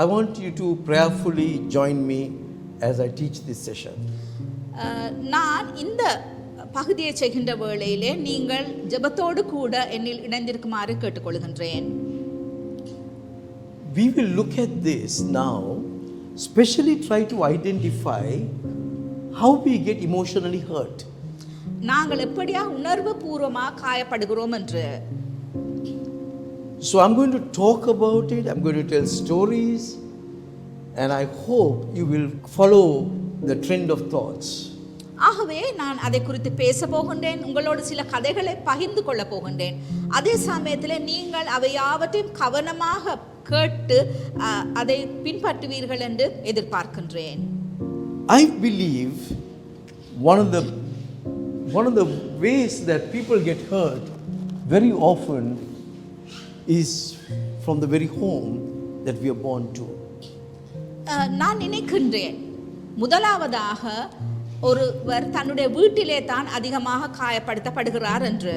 I want you to prayerfully join me as I teach this session. நான் இந்த பகுதியை செய்கின்ற வேளையிலே நீங்கள் ஜெபத்தோடு கூட என்னில் இணைந்திருக்குமாறு கேட்டுக்கொள்கின்றேன். We will look at this now, especially try to identify how we get emotionally hurt. நாங்கள் எப்படியா உணர்வு பூர்வமாக காயப்படுகிறோம் என்று. So I'm going to talk about it, I'm going to tell stories, and I hope you will follow the trend of thoughts. ஆகவே நான் அதை குறித்து பேச போகின்றேன், உங்களோடு சில கதைகளை பகிர்ந்து கொள்ள போகின்றேன். அதே சமயத்தில் நீங்கள் அவை யாவற்றையும் கவனமாக கேட்டு அதை பின்பற்றுவீர்கள் என்று எதிர்பார்க்கின்றேன். I believe one of the ways that people get hurt very often is from the very home that we are born to. நான் நினைக்கின்றேன் முதலாவதாக ஒருவர் தன்னுடைய வீட்டிலே தான் அதிகமாக காயப்படுத்தப்படுகிறார் என்று.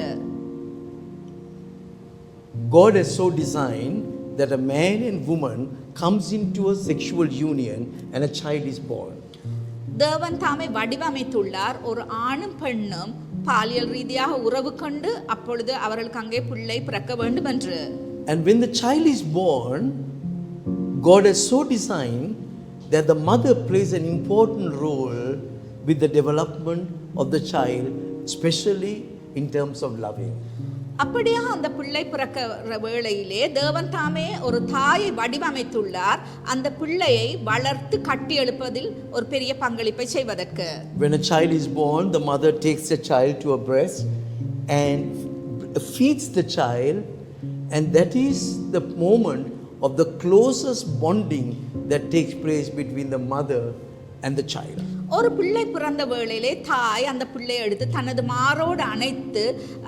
God has so designed that a man and woman comes into a sexual union and a child is born. தேவன் தாமே வடிவமைத்துள்ளார், ஒரு ஆணும் பெண்ணும் பாலியல் ரீதியாக உறவு கொண்டு அப்பொழுது அவர்களுக்கு அங்கே பிள்ளை பிறக்க வேண்டும் என்று. And when the child is born, God has so designed that the mother plays an important role with the development of the child, especially in terms of loving. அப்படியே அந்த பிள்ளை பிறக்கிற வேளையிலே தேவன் தாமே ஒரு தாயை வடிவமைத்துள்ளார், அந்த பிள்ளையை வளர்த்து கட்டி எழுப்பதில் ஒரு பெரிய பங்களிப்பை செய்வதற்கு. When a child is born, the mother takes the child to her breast and feeds the child, and that is the moment of the closest bonding that takes place between the mother and the child. ஒரு பிள்ளை பிறந்த வேளையிலே தாய் அந்த பிள்ளையை எடுத்து தனது மாரோடு அணைத்து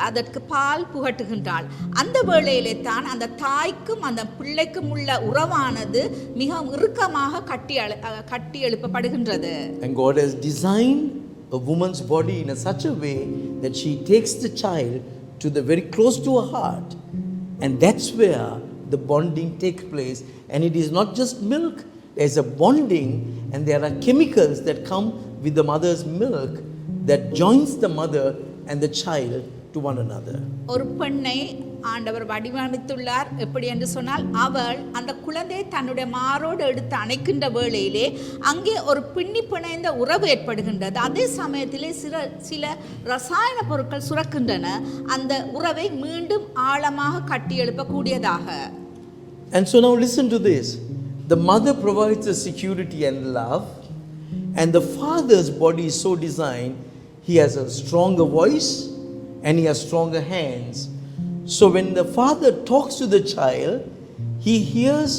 அதற்கு பால் புகட்டுகின்றாள். அந்த வேளையிலே தான் அந்த தாய்க்கும் அந்த பிள்ளைக்கும் உள்ள உறவானது மிகவும் இறுக்கமாக கட்டி எழுப்பப்படுகின்றது. And God has designed a woman's body in such a way that she takes the child to the very close to her heart, and that's where the bonding takes place. And it is not just milk, there's a bonding, and there are chemicals that come with the mother's milk that joins the mother and the child to one another. ஒரு பெண்ணை ஆண்டவர் வடிவமைத்துள்ளார். எப்படி என்று சொன்னால், அவள் அந்த குழந்தையை தன்னுடைய மாரோடு எடுத்து அணைக்கின்ற வேளையிலே அங்கே ஒரு பின்னி பிணைந்த உறவு ஏற்படுகின்றது. அதே சமயத்திலே சில ரசாயன பொருட்கள் சுரக்கின்றன, அந்த உறவை மீண்டும் ஆழமாக கட்டி எழுப்பக்கூடியதாக. And so now listen to this. The mother provides the security and love, and the father's body is so designed, he has a stronger voice and he has stronger hands. So when the father talks to the child, he hears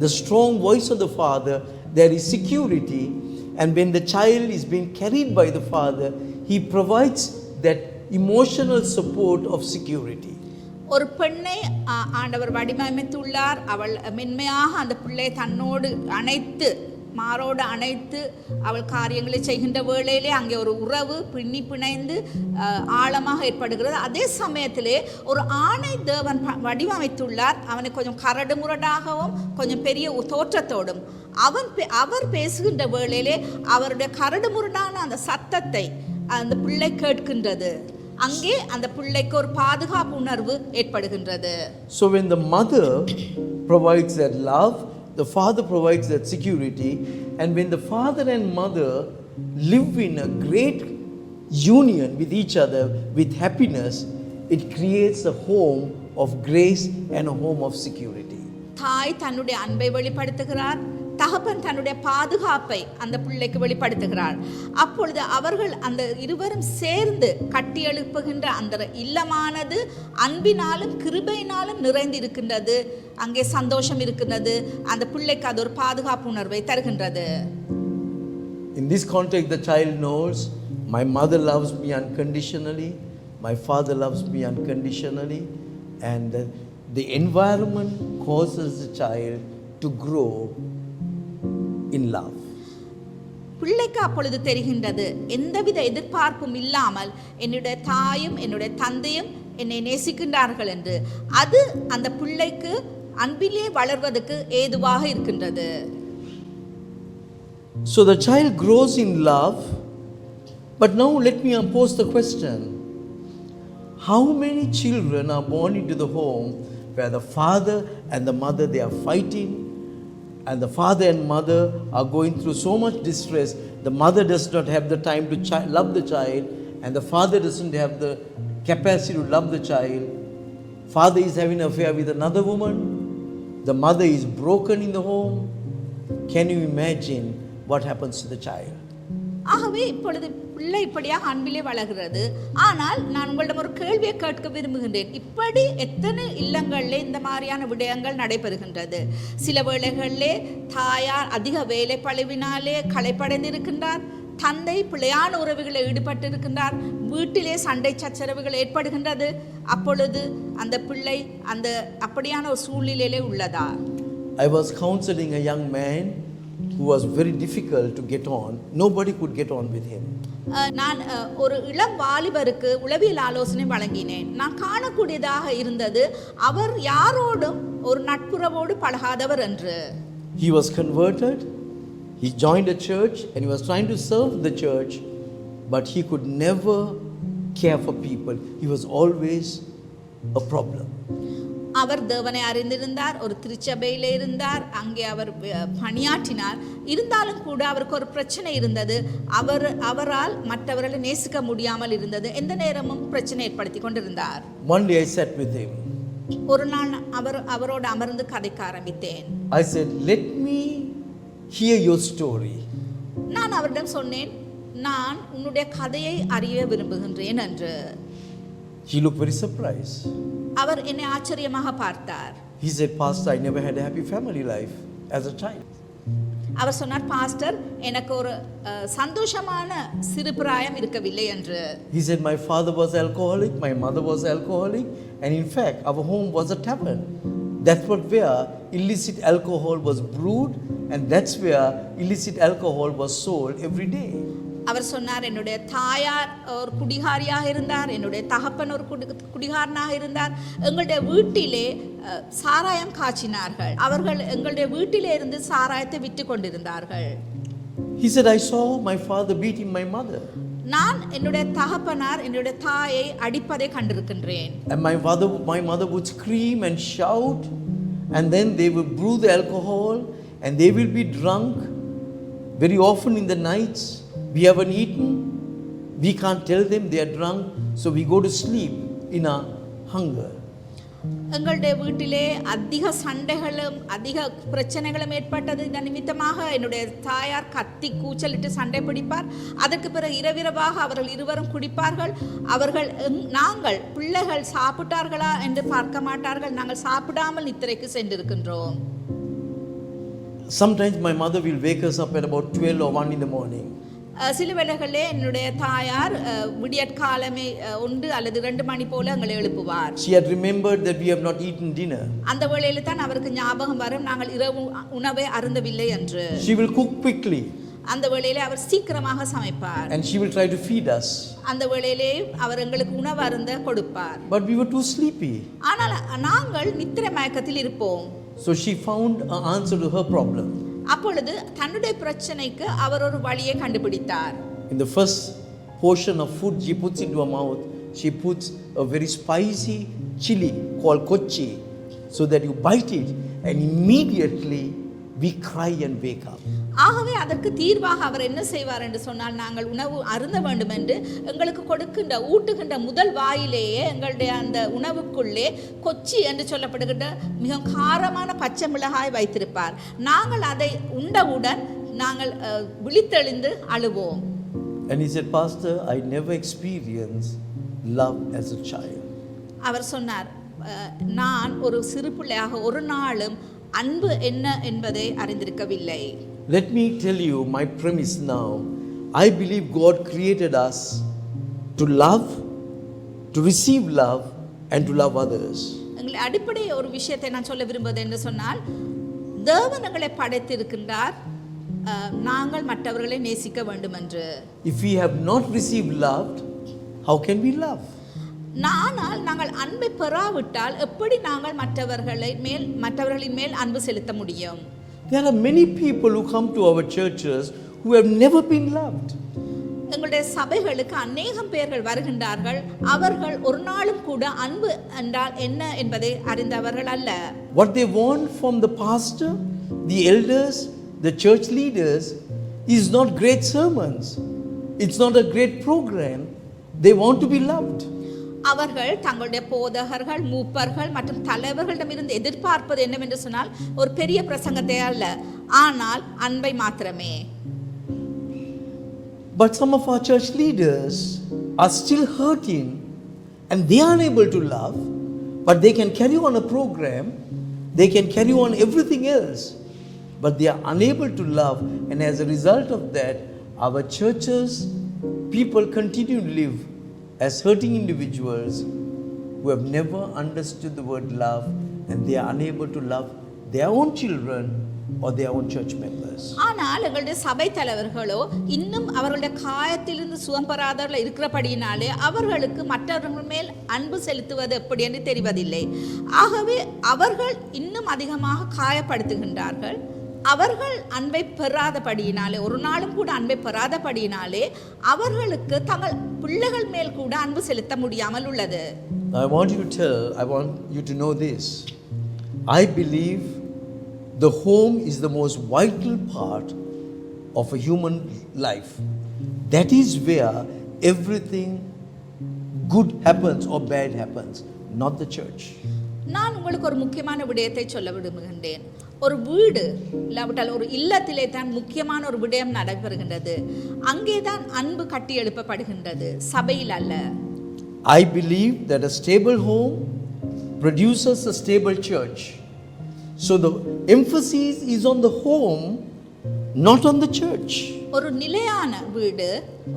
the strong voice of the father, there is security, and when the child is being carried by the father, he provides that emotional support of security. ஒரு பெண்ணை ஆண்டவர் வடிவமைத்துள்ளார். அவள் மென்மையாக அந்த பிள்ளை தன்னோடு அணைத்து மாரோடு அணைத்து அவள் காரியங்களை செய்கின்ற வேளையிலே அங்கே ஒரு உறவு பின்னி பிணைந்து ஆழமாக ஏற்படுகிறது. அதே சமயத்திலே ஒரு ஆணை தேவன் வடிவமைத்துள்ளார். அவனை கொஞ்சம் கரடு முரடாகவும் கொஞ்சம் பெரிய தோற்றத்தோடும் அவர் பேசுகின்ற வேளையிலே அவருடைய கரடு முரடான அந்த சத்தத்தை அந்த பிள்ளை கேட்கின்றது. அங்கே அந்த பிள்ளைக்கு ஒரு பாதுகாப்பு உணர்வு ஏற்படுகின்றது. So when the mother provides that love, the father provides that security, and when the father and mother live in a great union with each other with happiness, it creates a home of grace and a home of security. தாய் தன்னுடைய அன்பை வெளிப்படுத்துகிறார், தகப்பன் தன்னுடைய பாதுகாப்பை அந்த பிள்ளைக்கு வெளிப்படுத்துகிறார். அப்பொழுது அவர்கள் அந்த இருவரும் சேர்ந்து கட்டி எழுப்புகின்ற அந்த இல்லமானது அன்பினாலும் கிருபையினாலும் நிறைந்து இருக்கின்றது. அங்கே சந்தோஷம் இருக்கின்றது. அந்த பிள்ளைக்கு அது ஒரு பாதுகாப்பு உணர்வை தருகின்றது. In this context, the child knows, my mother loves me unconditionally, my father loves me unconditionally, and the environment causes the child to grow in love. பிள்ளைக்கு அப்பொழுது தெரிகின்றது, எந்தவித எதிர்பார்ப்பும் இல்லாமல் என்னுடைய தாயும் என்னுடைய தந்தையும் என்னை நேசிக்கின்றார்கள் என்று. அது அந்த பிள்ளைக்கு அன்பிலே வளர்வதற்கு ஏதுவாக இருக்கின்றது. So the child grows in love, but now let me pose the question. How many children are born into the home where the father and the mother, they are fighting, and the father and mother are going through so much distress, the mother does not have the time to love the child, and the father doesn't have the capacity to love the child. Father is having an affair with another woman, the mother is broken in the home. Can you imagine what happens to the child? ஆகவே இப்பொழுது பிள்ளை இப்படியாக அன்பிலே வளர்கிறது. ஆனால் நான் உங்களிடம் ஒரு கேள்வியை கேட்க விரும்புகின்றேன். இப்படி எத்தனை இல்லங்களிலே இந்த மாதிரியான விடயங்கள் நடைபெறுகின்றது? சில வேளைகளிலே தாயார் அதிக வேலை பளுவினாலே களைப்படைந்திருக்கின்றார், தந்தை பிழையான உறவுகளில் ஈடுபட்டிருக்கின்றார், வீட்டிலே சண்டை சச்சரவுகள் ஏற்படுகின்றது. அப்பொழுது அந்த பிள்ளை அந்த அப்படியான ஒரு சூழ்நிலையிலே உள்ளதா? I was counseling a young man who was very difficult to get on. Nobody could get on with him. நான் ஒரு இளம் வாலிபருக்கு உளவியல் ஆலோசனை வழங்கினேன். நான் காணக்கூடியதாக இருந்தது அவர் யாரோடும் ஒரு நட்புறவோடு பழகாதவர் என்று. He was converted, he joined a church and he was trying to serve the church, but he could never care for people. He was always a problem. அவர் தேவனை அறிந்திருந்தார், ஒரு திருச்சபையிலே இருந்தார், அங்கே அவர் பணியாற்றினார். இருந்தாலும் கூட அவருக்கு ஒரு பிரச்சனை இருந்தது. அவரால் மற்றவர்களை நேசிக்க முடியாமல் இருந்தது. எந்த நேரமும் பிரச்சனை ஏற்படுத்தி கொண்டிருந்தார். One day I sat with him. ஒரு நாள் அவரோடு அமர்ந்து கதைக்க ஆரம்பித்தேன். I said, let me hear your story. நான் அவரிடம் சொன்னேன், நான் உன்னுடைய கதையை அறிய விரும்புகின்றேன் என்று. He looked very surprised. அவர் என்னை ஆச்சரியமாக பார்த்தார். He said, Pastor, I never had a happy family life as a child. அவர் சொன்னார், பாஸ்டர், எனக்கு ஒரு சந்தோஷமான சிறுபிராயம் இருக்கவில்லை என்று. He said, my father was alcoholic, my mother was alcoholic, and in fact our home was a tavern. That's where illicit alcohol was brewed, and that's where illicit alcohol was sold every day. அவர் சொன்னார், என்னுடைய தாயார் ஒரு குடிகாரியாக இருந்தார், என்னுடைய தகப்பன் ஒரு குடிகாரனாக இருந்தார். எங்களுடைய வீட்டிலே சாராயம் காய்ச்சினார்கள். அவர்கள் எங்களுடைய வீட்டிலே இருந்து சாராயத்தை விற்று கொண்டிருந்தார்கள். He said, I saw my father beating my mother. நான் என்னுடைய தகப்பனார் என்னுடைய தாயை அடிப்பதை கண்டிருக்கின்றேன். And my mother would scream and shout, and then they would brew the alcohol, and they will be drunk very often in the nights. We haven't eaten, we can't tell them they are drunk, so we go to sleep in a hunger. எங்களுடைய வீட்டிலே அதிக சண்டைகளும் அதிக பிரச்சனைகளும் ஏற்பட்டது. இந்த நிமித்தமாக என்னுடைய தாயார் கத்தி கூச்சலிட்டு சண்டை பிடிப்பார். அதற்கு பிறகு இரவிரவாக அவர்கள் இருவரும் குடிப்பார்கள். நாங்கள் பிள்ளைகள் சாப்பிட்டார்களா என்று பார்க்க மாட்டார்கள். நாங்கள் சாப்பிடாமல் நித்திரைக்கு சென்றிருக்கின்றோம். Sometimes my mother will wake us up at about 12 or 1 in the morning. சில வேளைகளிலே என்னுடைய தாயார் விடியற்காலமே 1 அல்லது 2 மணி போல எங்களை எழுப்புவார். She had remembered that we have not eaten dinner. அந்த வேளையில தான் அவருக்கு ஞாபகம் வரும், நாங்கள் இரவு உணவை அருந்தவில்லை என்று. She will cook quickly. அந்த வேளையிலே அவர் சீக்கிரமாக சமைப்பார். And she will try to feed us. அந்த வேளையிலே அவர் எங்களுக்கு உணவு அருந்த கொடுப்பார். But we were too sleepy. ஆனால் நாங்கள் நித்திரை மயக்கத்தில் இருப்போம். So she found an answer to her problem. அப்பொழுது தன்னுடைய பிரச்சனைக்கு அவர் ஒரு வழியை கண்டுபிடித்தார். In the first portion of food she puts into her mouth, she puts a very spicy chili called kochi, so that you bite it and immediately we cry and wake up. ஆகவே அதற்கு தீர்வாக அவர் என்ன செய்வார் என்று சொன்னால், நாங்கள் உணவு அருந்த வேண்டும் என்று எங்களுக்கு கொடுக்கின்ற ஊட்டுகின்ற முதல் வாயிலேயே எங்களுடைய அந்த உணவுக்குள்ளே கொச்சி என்று சொல்லப்படுகின்ற மிக காரமான பச்சை மிளகாய் வைத்திருப்பார். நாங்கள் அதை உண்டவுடன் நாங்கள் விழித்தெழுந்து அழுவோம். And he said, Pastor, I never experienced love as a child. அவர் சொன்னார், நான் ஒரு சிறு பிள்ளையாக ஒரு நாளும் அன்பு என்ன என்பதை அறிந்திருக்கவில்லை. Let me tell you my premise now. I believe God created us to love, to receive love, and to love others. எங்களை அடிப்படை ஒரு விஷயத்தை நான் சொல்ல விரும்புவது என்று சொன்னால், தேவன் எங்களை படைத்திருக்கின்றார், நாங்கள் மற்றவர்களை நேசிக்க வேண்டும் என்று. If we have not received love, how can we love? ஆனால் நாங்கள் அன்பை பெறாவிட்டால் எப்படி நாங்கள் மற்றவர்களின் மேல் அன்பு செலுத்த முடியும்? There are many people who come to our churches who have never been loved. எங்களுடைய சபைகளுக்கு அநேகம் பேர்கள் வருகின்றார்கள், அவர்கள் ஒரு நாளும் கூட அன்பு என்றால் என்ன என்பதை அறிந்தவர்கள் அல்ல. What they want from the pastor, the elders, the church leaders is not great sermons. It's not a great program. They want to be loved. அவர்கள் தங்களுடைய போதகர்கள், மூப்பர்கள் மற்றும் தலைவர்களிடமிருந்து எதிர்பார்ப்பது என்னவென்று சொன்னால் ஒரு பெரிய பிரசங்கத்தை அல்ல, ஆனால் அன்பை மாத்திரமே. But some of our church leaders are still hurting and they are unable to love, but they can carry on a program, they can carry on everything else, but they are unable to love, and as a result of that, our churches, people continue to live as hurting individuals who have never understood the word love, and they are unable to love their own children or their own church members. ஆனால் எங்களுடைய சபை தலைவர்களோ இன்னும் அவர்களுடைய காயத்திலிருந்து சுகம் பெறாதவர்கள் இருக்கிறபடியினாலே அவர்களுக்கு மற்றவர்கள் மேல் அன்பு செலுத்துவது எப்படி என்று தெரிவதில்லை. ஆகவே அவர்கள் இன்னும் அதிகமாக காயப்படுத்துகின்றார்கள். அவர்கள் அன்பை பெறாதபடியினாலே, ஒரு நாளும் கூட அன்பை பெறாதபடியினாலே அவர்களுக்கு தங்கள் பிள்ளைகள் மேல் கூட அன்பு செலுத்த முடியாமல் உள்ளது. I want you to know this. I believe the home is the most vital part of a human life. That is where everything good happens or bad happens, not the church. நான் உங்களுக்கு ஒரு முக்கியமான விடயத்தை சொல்ல விரும்புகின்றேன். ஒரு வீடு இல்லாவிட்டால் ஒரு இல்லத்திலே தான் முக்கியமான ஒரு விடயம் நடைபெறுகின்றது. அங்கே தான் அன்பு கட்டி எழுப்பப்படுகின்றது, சபையில் அல்ல. I believe that a stable home produces a stable church. So the emphasis is on the home, not on the church. ஒரு நிலையான வீடு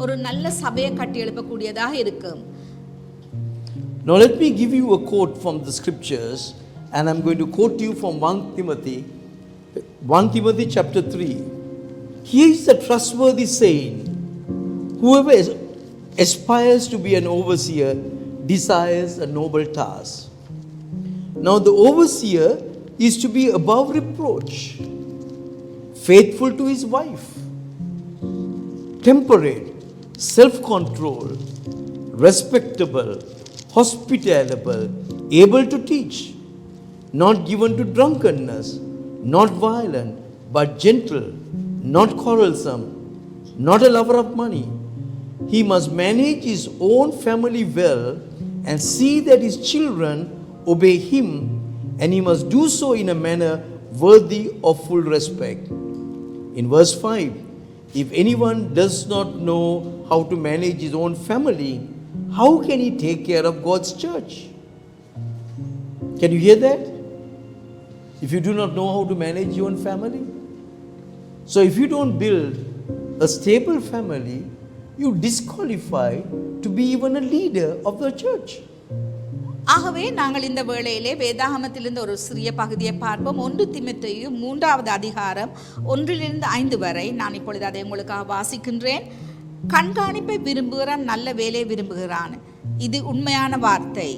ஒரு நல்ல சபையை கட்டி எழுப்பக்கூடியதாக இருக்கும். Now let me give you a quote from the scriptures, and I'm going to quote you from 1 Timothy chapter 3. Here is a trustworthy saying: whoever aspires to be an overseer desires a noble task. Now the overseer is to be above reproach, faithful to his wife, temperate, self-controlled, respectable, hospitable, able to teach, not given to drunkenness, not violent, but gentle, not quarrelsome, not a lover of money. He must manage his own family well and see that his children obey him, and he must do so in a manner worthy of full respect. In verse 5, if anyone does not know how to manage his own family, how can he take care of God's church? Can you hear that? If you do not know how to manage your own family. So if you don't build a stable family, you disqualify to be even a leader of the church. ஆகவே நாங்கள் இந்த வேளையிலே வேதாகமத்திலிருந்து ஒரு சிறிய பகுதியை பார்ப்போம். 1 தீமோத்தேயு 3வது அதிகாரம் 1-5 வரை. நான் இப்பொழுது அதை உங்களுக்காக வாசிக்கின்றேன். கண்காணிப்பை விரும்புகிறான், நல்ல வேலையை விரும்புகிறான், இது உண்மையான வார்த்தை.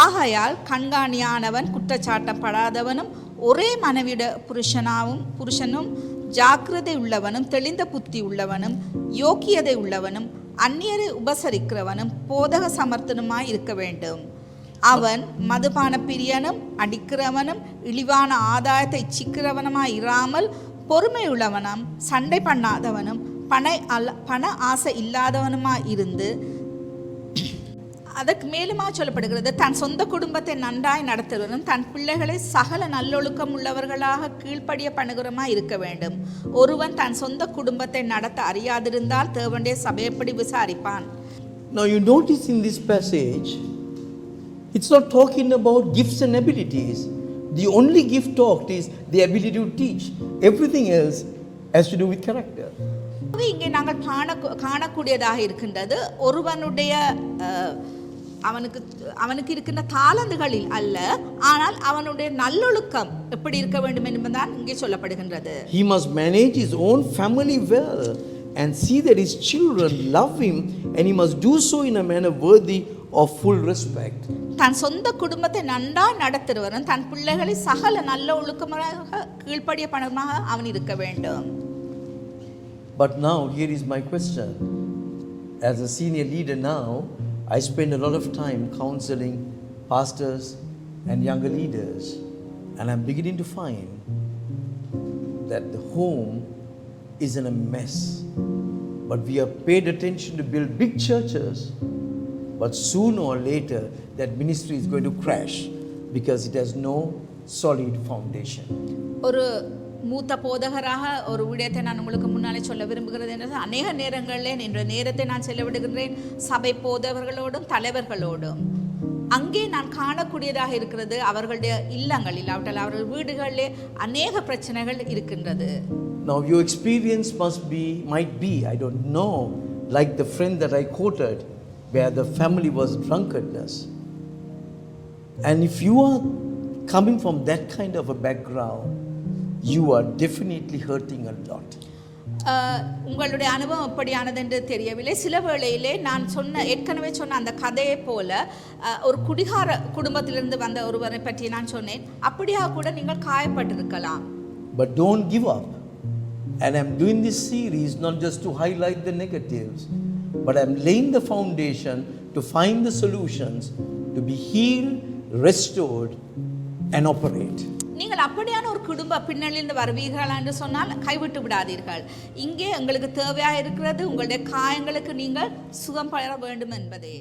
ஆகையால் கண்காணியானவன் குற்றச்சாட்டப்படாதவனும் ஒரே மனைவிட புருஷனும் ஜாக்கிரதை உள்ளவனும் தெளிந்த புத்தி உள்ளவனும் யோக்கியதை உள்ளவனும் அந்நியரை உபசரிக்கிறவனும் போதக சமர்த்தனுமாய் இருக்க வேண்டும். அவன் மதுபான பிரியனும் அடிக்கிறவனும் இழிவான ஆதாயத்தை இச்சிக்கிறவனுமாய் இராமல் பொறுமை உள்ளவனும் சண்டை பண்ணாதவனும் பண ஆசை இல்லாதவனுமாய் இருந்து, அதற்கு மேலுமாக சொல்லப்படுகிறது, தன் சொந்த குடும்பத்தை நன்றாய் நடத்துவதும் தன் பிள்ளைகளை சகல நல்லொழுக்கம் உள்ளவர்களாக கீழ்ப்படிய பண்ணுகிறமாய் இருக்க வேண்டும். ஒருவன் தன் சொந்த குடும்பத்தை நடத்த அறியாதிருந்தால் தேவனுடைய சபையப்படி விசாரிப்பான். Now you notice in this passage, it's not talking about gifts and abilities. The only gift talked is the ability to teach. Everything else has to do with character. இங்கே நாங்கள் காணக்கூடியதாக இருக்கின்றது, ஒருவனுடைய அவனுக்கு இருக்கின்ற தாளந்துகளில் அல்ல, ஆனால் அவனுடைய நல்லொழுக்கம் எப்படி இருக்க வேண்டும் என்பதுதான் இங்கே சொல்லப்படுகின்றது. He must manage his own family well and see that his children love him, and he must do so in a manner worthy of full respect. தன் சொந்த குடும்பத்தை நன்றா நடத்துறவன் தன் பிள்ளைகளை சகல நல்ல ஒழுக்கமாக கீழ்ப்படிய பணமாக அவன் இருக்க வேண்டும். But now here is my question. As a senior leader now, I spend a lot of time counseling pastors and younger leaders, and I'm beginning to find that the home is in a mess. But we have paid attention to build big churches, but sooner or later that ministry is going to crash because it has no solid foundation. ஒரு மூத்த போதகராக ஒரு விடயத்தை நான் உங்களுக்கு முன்னாலே சொல்ல விரும்புகிறது என்றது, அநேக நேரங்களில் என்ற நேரத்தை நான் செலவிடுகின்றேன் சபை போதவர்களோடும் தலைவர்களோடும். அங்கே நான் காணக்கூடியதாக இருக்கிறது அவர்களுடைய இல்லங்களில் அவர்கள் வீடுகளிலே அநேக பிரச்சனைகள் இருக்கின்றது. Now your experience might be, I don't know, like the friend that I quoted, where the family was drunkenness. And if you are coming from that kind of a background, you are definitely hurting a lot. உங்களுடைய அனுபவம் எப்படியானது என்று தெரியவில்லை. சில வேளையிலே நான் ஏற்கனவே சொன்ன அந்த கதையை போல ஒரு குடிகார குடும்பத்திலிருந்து வந்த ஒருவரை பற்றி நான் சொன்னேன். அப்படியாக கூட நீங்கள் காயப்பட்டிருக்கலாம். But don't give up. And I'm doing this series not just to highlight the negatives, but I'm laying the foundation to find the solutions to be healed, restored and operate. நீங்கள் அப்படியான ஒரு குடும்ப பின்னணியிலிருந்து வருவீர்கள் என்று சொன்னால் கைவிட்டு விடாதீர்கள். இங்கே உங்களுக்கு தேவையாக இருக்கிறது உங்களுடைய காயங்களுக்கு நீங்கள் சுகம் பெற வேண்டும் என்பதே.